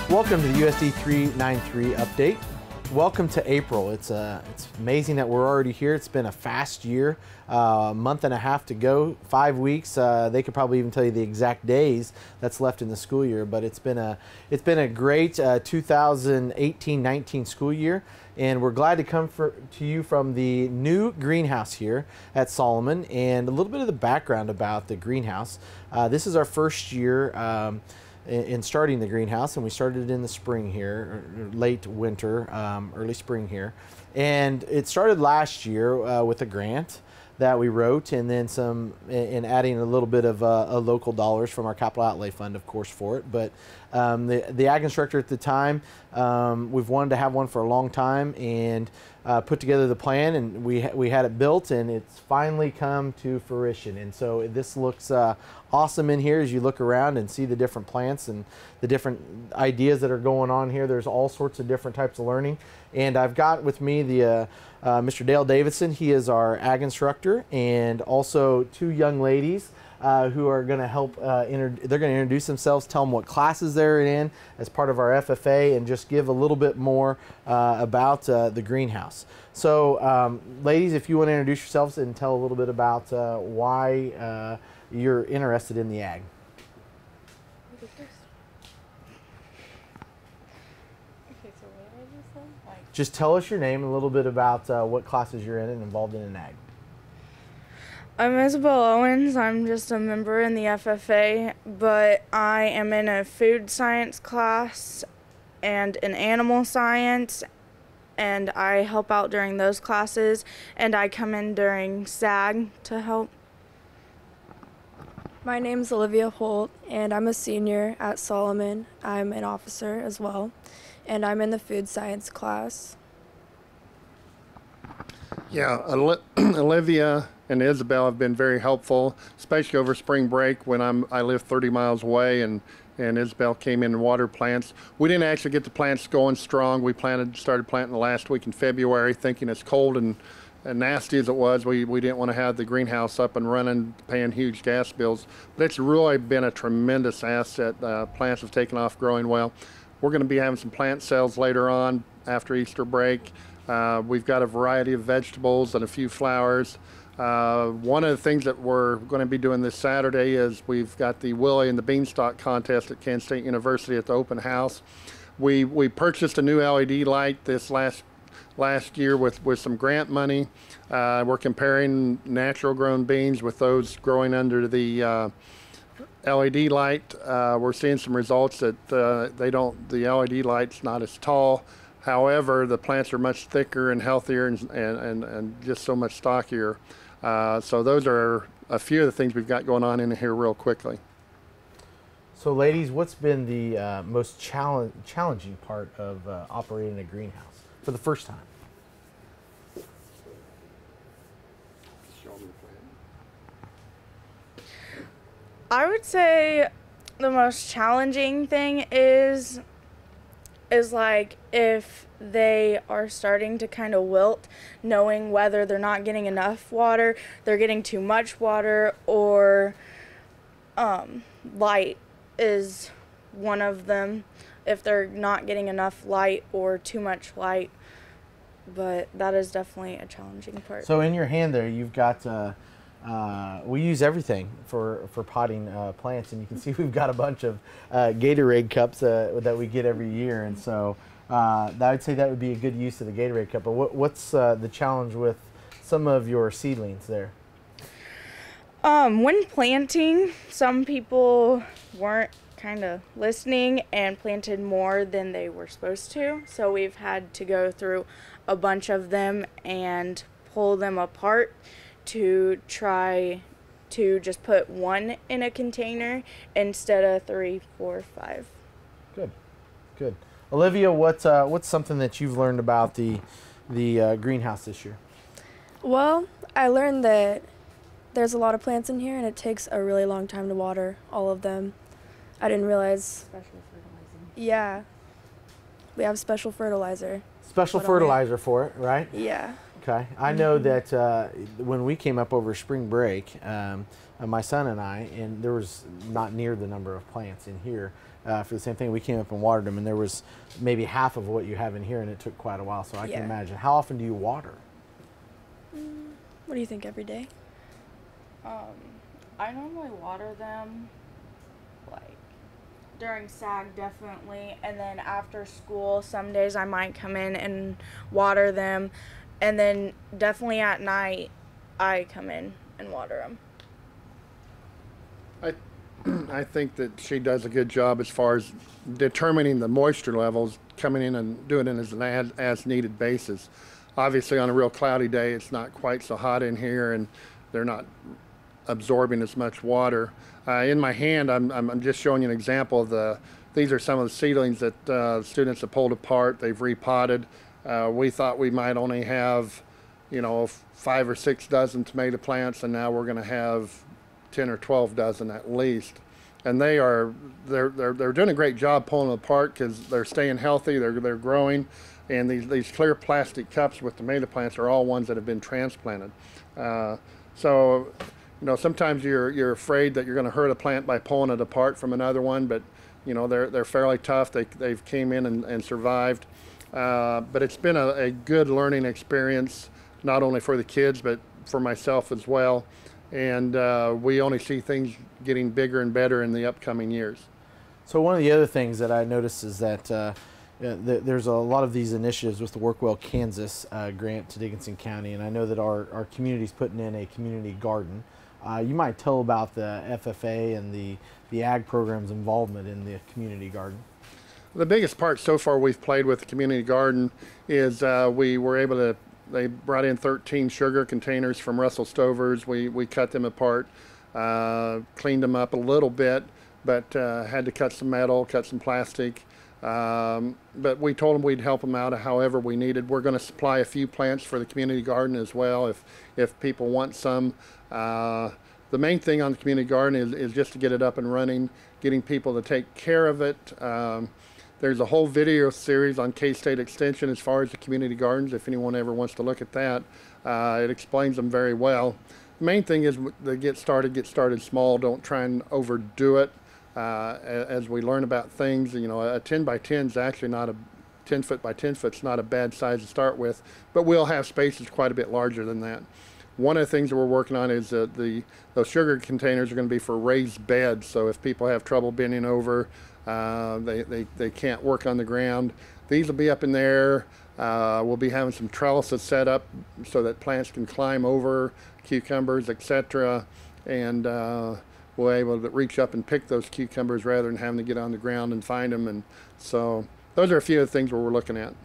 Welcome to the USD 393 update. Welcome to April. It's amazing that we're already here. It's been a fast year, a month and a half to go, 5 weeks. They could probably even tell you the exact days that's left in the school year, but it's been a great 2018-19 school year, and we're glad to come to you from the new greenhouse here at Solomon, and a little bit of the background about the greenhouse. This is our first year in starting the greenhouse, and we started in the spring here, or late winter, early spring here. And it started last year with a grant that we wrote, and then some, and adding a little bit of local dollars from our capital outlay fund, of course, for it. But the ag instructor at the time, we've wanted to have one for a long time, and put together the plan, and we had it built, and it's finally come to fruition. And so this looks awesome in here as you look around and see the different plants and the different ideas that are going on here. There's all sorts of different types of learning. And I've got with me the Mr. Dale Davidson. He is our ag instructor, and also two young ladies who are going to help, they're going to introduce themselves, tell them what classes they're in as part of our FFA, and just give a little bit more about the greenhouse. So ladies, if you want to introduce yourselves and tell a little bit about why you're interested in the ag. Just tell us your name and a little bit about what classes you're in and involved in ag. I'm Isabel Owens. I'm just a member in the FFA, but I am in a food science class and an animal science, and I help out during those classes, and I come in during SAG to help. My name's Olivia Holt, and I'm a senior at Solomon. I'm an officer as well, and I'm in the food science class. Yeah, Olivia and Isabel have been very helpful, especially over spring break when I live 30 miles away, and Isabel came in and watered plants. We didn't actually get the plants going strong. We started planting the last week in February, thinking as cold and nasty as it was, we didn't want to have the greenhouse up and running, paying huge gas bills. But it's really been a tremendous asset. Plants have taken off, growing well. We're going to be having some plant sales later on after Easter break. We've got a variety of vegetables and a few flowers. One of the things that we're going to be doing this Saturday is we've got the Willie and the Beanstalk contest at Kansas State University at the open house. We purchased a new LED light this last year with some grant money. We're comparing natural grown beans with those growing under the LED light. We're seeing some results that the LED light's not as tall. However, the plants are much thicker and healthier and just so much stockier. So those are a few of the things we've got going on in here real quickly. So ladies, what's been the most challenging part of operating a greenhouse for the first time? I would say the most challenging thing is like if they are starting to kind of wilt, knowing whether they're not getting enough water, they're getting too much water, or light is one of them, if they're not getting enough light or too much light. But that is definitely a challenging part. So in your hand there, you've got, we use everything for potting plants, and you can see we've got a bunch of Gatorade cups that we get every year, and so I would say that would be a good use of the Gatorade cup. But what's the challenge with some of your seedlings there? When planting, some people weren't kind of listening and planted more than they were supposed to, so we've had to go through a bunch of them and pull them apart to try to just put one in a container instead of 3, 4, 5. Good, good. Olivia, what's something that you've learned about the greenhouse this year? Well, I learned that there's a lot of plants in here, and it takes a really long time to water all of them. I didn't realize. Special fertilizing. Yeah, we have special fertilizer. Special fertilizer for it, right? Yeah. Okay. I know that when we came up over spring break, my son and I, and there was not near the number of plants in here for the same thing. We came up and watered them, and there was maybe half of what you have in here, and it took quite a while. So I can imagine. How often do you water? What do you think, every day? I normally water them like during SAG, definitely, and then after school some days I might come in and water them, and then definitely at night I come in and water them. I think that she does a good job as far as determining the moisture levels, coming in and doing it as an as needed basis. Obviously on a real cloudy day it's not quite so hot in here and they're not absorbing as much water. In my hand I'm just showing you an example of these are some of the seedlings that students have pulled apart. They've repotted. We thought we might only have 5 or 6 dozen tomato plants, and now we're going to have 10 or 12 dozen at least. And they're doing a great job pulling them apart because they're staying healthy, they're growing, and these clear plastic cups with tomato plants are all ones that have been transplanted. So sometimes you're afraid that you're going to hurt a plant by pulling it apart from another one, but they're fairly tough. They've came in and survived. But it's been a good learning experience, not only for the kids but for myself as well. And we only see things getting bigger and better in the upcoming years. So one of the other things that I noticed is that there's a lot of these initiatives with the Work Well Kansas grant to Dickinson County, and I know that our community's putting in a community garden. You might tell about the FFA and the ag program's involvement in the community garden. The biggest part so far we've played with the community garden is we were able to, they brought in 13 sugar containers from Russell Stover's. We cut them apart, cleaned them up a little bit, but had to cut some metal, cut some plastic. But we told them we'd help them out however we needed. We're going to supply a few plants for the community garden as well if people want some. The main thing on the community garden is just to get it up and running, getting people to take care of it. There's a whole video series on K-State Extension as far as the community gardens, if anyone ever wants to look at that. It explains them very well. The main thing is to get started small. Don't try and overdo it. As we learn about things, a 10 by 10 is actually not a 10 foot by 10 foot is not a bad size to start with, but we'll have spaces quite a bit larger than that. One of the things that we're working on is those sugar containers are going to be for raised beds. So if people have trouble bending over, they can't work on the ground, these will be up in there. We'll be having some trellises set up so that plants can climb over, cucumbers, etc. And we're able to reach up and pick those cucumbers rather than having to get on the ground and find them. And so those are a few of the things we're looking at.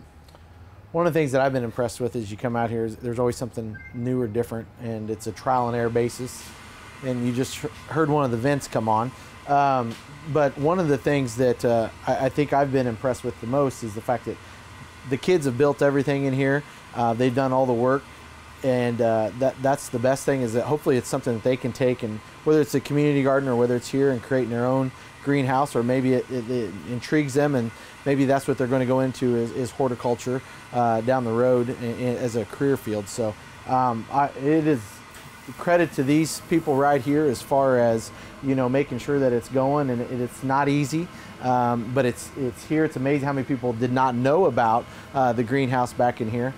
One of the things that I've been impressed with as you come out here is there's always something new or different, and it's a trial and error basis. And you just heard one of the vents come on. But one of the things that I think I've been impressed with the most is the fact that the kids have built everything in here. They've done all the work, and that's the best thing, is that hopefully it's something that they can take, and whether it's a community garden or whether it's here and creating their own greenhouse, or maybe it intrigues them and maybe that's what they're going to go into is horticulture down the road as a career field. So it is credit to these people right here as far as making sure that it's going, and it's not easy, but it's here. It's amazing how many people did not know about the greenhouse back in here,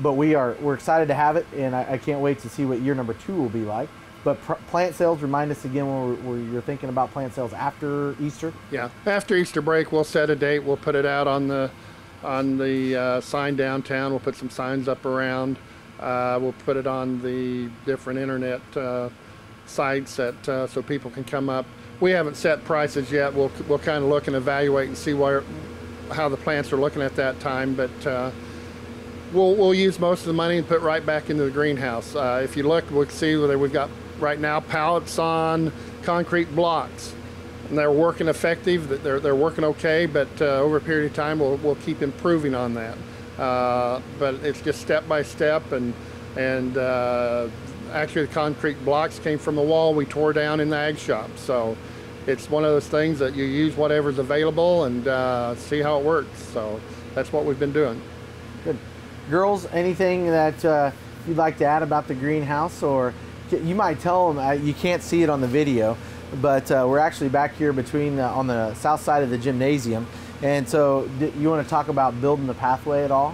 but we're excited to have it, and I can't wait to see what year number 2 will be like. But plant sales, remind us again when you're thinking about plant sales after Easter. Yeah, after Easter break, we'll set a date. We'll put it out on the sign downtown. We'll put some signs up around. We'll put it on the different internet sites that so people can come up. We haven't set prices yet. We'll kind of look and evaluate and see how the plants are looking at that time. But we'll use most of the money and put right back into the greenhouse. If you look, we'll see whether we've got right now pallets on concrete blocks, and they're working effective. They're working okay, but over a period of time we'll keep improving on that. But it's just step by step, and actually the concrete blocks came from the wall we tore down in the ag shop. So it's one of those things that you use whatever's available and see how it works. So that's what we've been doing. Good. Girls, anything that you'd like to add about the greenhouse? Or you might tell them, you can't see it on the video, but we're actually back here between on the south side of the gymnasium. And so you want to talk about building the pathway at all?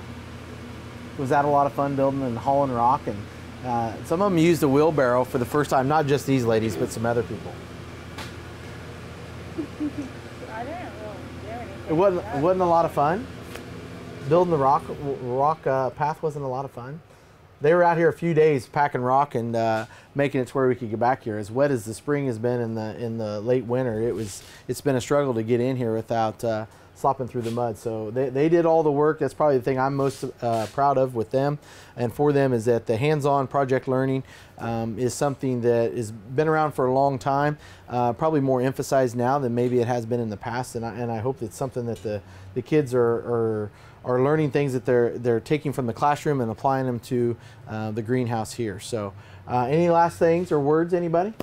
Was that a lot of fun building and hauling rock? And some of them used a wheelbarrow for the first time, not just these ladies, but some other people. I didn't really do anything. It wasn't a lot of fun? Building the rock path wasn't a lot of fun? They were out here a few days packing rock and making it to where we could get back here. As wet as the spring has been in the late winter, it's been a struggle to get in here without slopping through the mud. So they did all the work. That's probably the thing I'm most proud of with them and for them, is that the hands-on project learning is something that has been around for a long time, probably more emphasized now than maybe it has been in the past. And I hope it's something that the kids are learning, things that they're taking from the classroom and applying them to the greenhouse here. So any last things or words, anybody?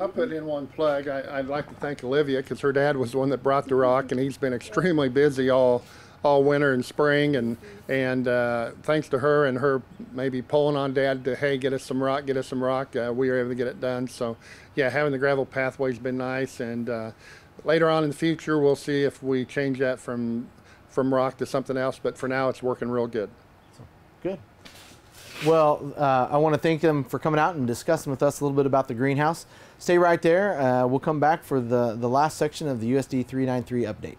I'll put in one plug. I'd like to thank Olivia, because her dad was the one that brought the rock, and he's been extremely busy all winter and spring, and thanks to her and her maybe pulling on Dad to, hey, get us some rock, we were able to get it done. So yeah, having the gravel pathway's been nice, and later on in the future we'll see if we change that from rock to something else, but for now it's working real good. Good. Well, I want to thank them for coming out and discussing with us a little bit about the greenhouse. Stay right there. We'll come back for the last section of the USD 393 update.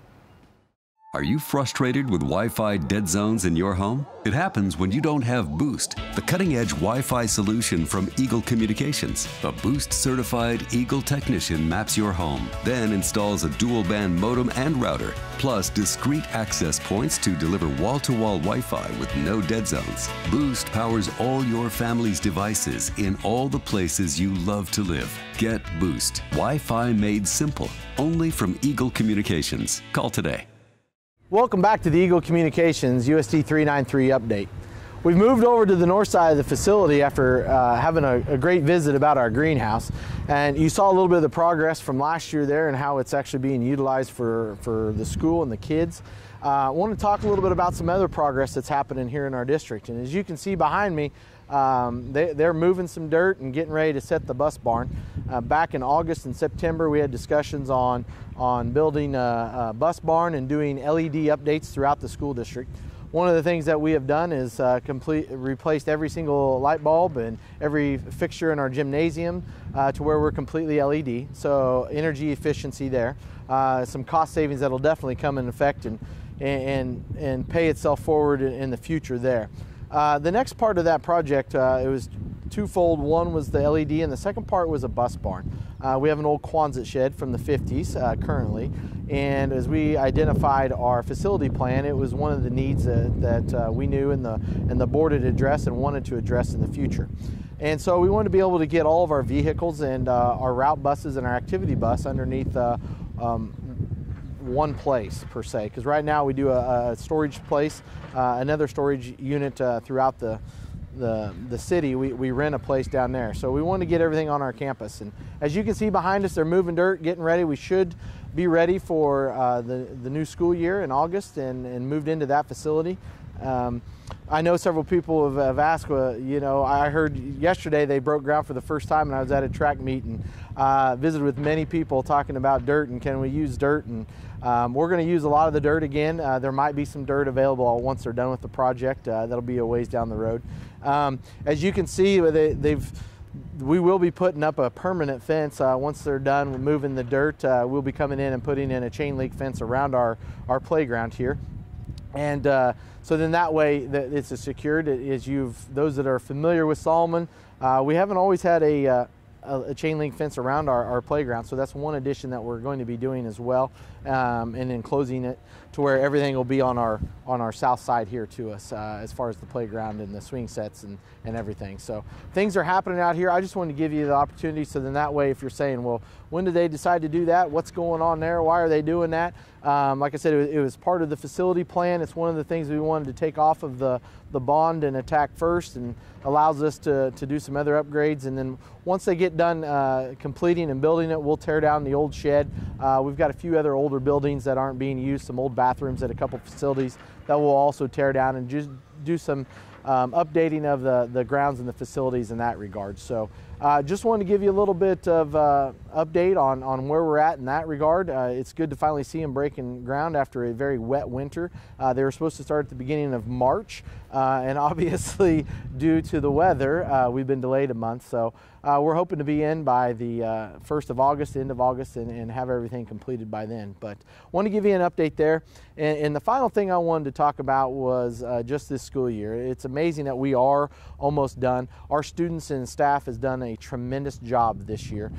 Are you frustrated with Wi-Fi dead zones in your home? It happens when you don't have Boost, the cutting-edge Wi-Fi solution from Eagle Communications. A Boost-certified Eagle technician maps your home, then installs a dual-band modem and router, plus discrete access points to deliver wall-to-wall Wi-Fi with no dead zones. Boost powers all your family's devices in all the places you love to live. Get Boost. Wi-Fi made simple. Only from Eagle Communications. Call today. Welcome back to the Eagle Communications USD 393 update. We've moved over to the north side of the facility after having a great visit about our greenhouse, and you saw a little bit of the progress from last year there and how it's actually being utilized for the school and the kids. I want to talk a little bit about some other progress that's happening here in our district, and as you can see behind me, they're moving some dirt and getting ready to set the bus barn. Back in August and September, we had discussions on building a bus barn and doing LED updates throughout the school district. One of the things that we have done is replaced every single light bulb and every fixture in our gymnasium to where we're completely LED. So energy efficiency there, some cost savings that'll definitely come in effect and pay itself forward in the future there. The next part of that project, it was twofold. One was the LED, and the second part was a bus barn. We have an old Quonset shed from the 50s currently, and as we identified our facility plan, it was one of the needs that we knew and the board had addressed and wanted to address in the future. And so we wanted to be able to get all of our vehicles and our route buses and our activity bus underneath one place per se, because right now we do a storage place, another storage unit throughout the city. We rent a place down there, so we want to get everything on our campus. And as you can see behind us, they're moving dirt, getting ready. We should be ready for the new school year in August and moved into that facility. I know several people have asked, you know, I heard yesterday they broke ground for the first time, and I was at a track meet and visited with many people talking about dirt and can we use dirt, and we're going to use a lot of the dirt again. There might be some dirt available once they're done with the project. That'll be a ways down the road. As you can see, we will be putting up a permanent fence once they're done with moving the dirt. We'll be coming in and putting in a chain link fence around our playground here. And so then that way it's secured. Those that are familiar with Solomon, we haven't always had a chain link fence around our playground, so that's one addition that we're going to be doing as well, and enclosing it to where everything will be on our south side here to us, as far as the playground and the swing sets and everything. So things are happening out here. I just wanted to give you the opportunity, so then that way if you're saying, well, when did they decide to do that? What's going on there? Why are they doing that? Like I said, it was part of the facility plan. It's one of the things we wanted to take off of the bond and attack first, and allows us to do some other upgrades. And then once they get done completing and building it, we'll tear down the old shed. We've got a few other older buildings that aren't being used, some old bathrooms at a couple facilities that we'll also tear down and just do some updating of the grounds and the facilities in that regard. So just wanted to give you a little bit of update on where we're at in that regard. It's good to finally see them breaking ground after a very wet winter. They were supposed to start at the beginning of March, and obviously due to the weather, we've been delayed a month. So we're hoping to be in by the 1st of August, end of August, and have everything completed by then. But want to give you an update there. And the final thing I wanted to talk about was just this school year. It's amazing that we are almost done. Our students and staff has done a tremendous job this year.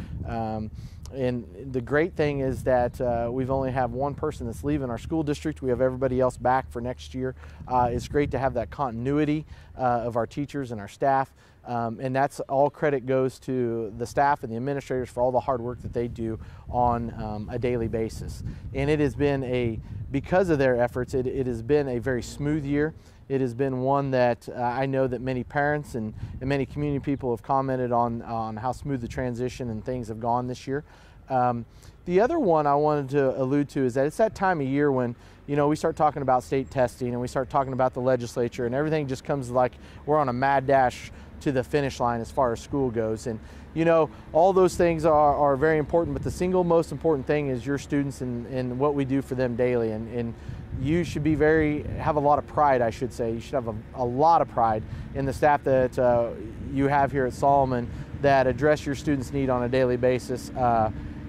And the great thing is that we've only have one person that's leaving our school district. We have everybody else back for next year. It's great to have that continuity of our teachers and our staff. And that's all credit goes to the staff and the administrators for all the hard work that they do on a daily basis. And it has been because of their efforts, it has been a very smooth year. It has been one that I know that many parents and many community people have commented on how smooth the transition and things have gone this year. The other one I wanted to allude to is that it's that time of year when, you know, we start talking about state testing and we start talking about the legislature, and everything just comes like we're on a mad dash to the finish line as far as school goes. And you know, all those things are very important, but the single most important thing is your students and what we do for them daily. And you should be have a lot of pride, I should say. You should have a lot of pride in the staff that you have here at Solomon that address your students' need on a daily basis.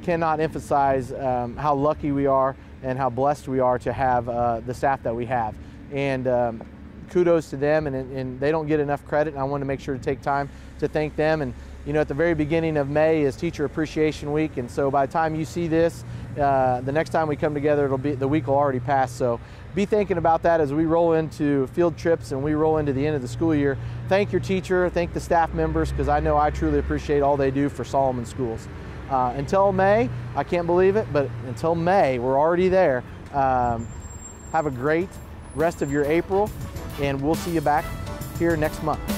Cannot emphasize how lucky we are and how blessed we are to have the staff that we have. And kudos to them, and they don't get enough credit, and I want to make sure to take time to thank them. And you know, at the very beginning of May is Teacher Appreciation Week, and so by the time you see this, the next time we come together, the week will already pass. So be thinking about that as we roll into field trips and we roll into the end of the school year. Thank your teacher, thank the staff members, because I know I truly appreciate all they do for Solomon schools. Until May, I can't believe it, but until May, we're already there. Have a great rest of your April, and we'll see you back here next month.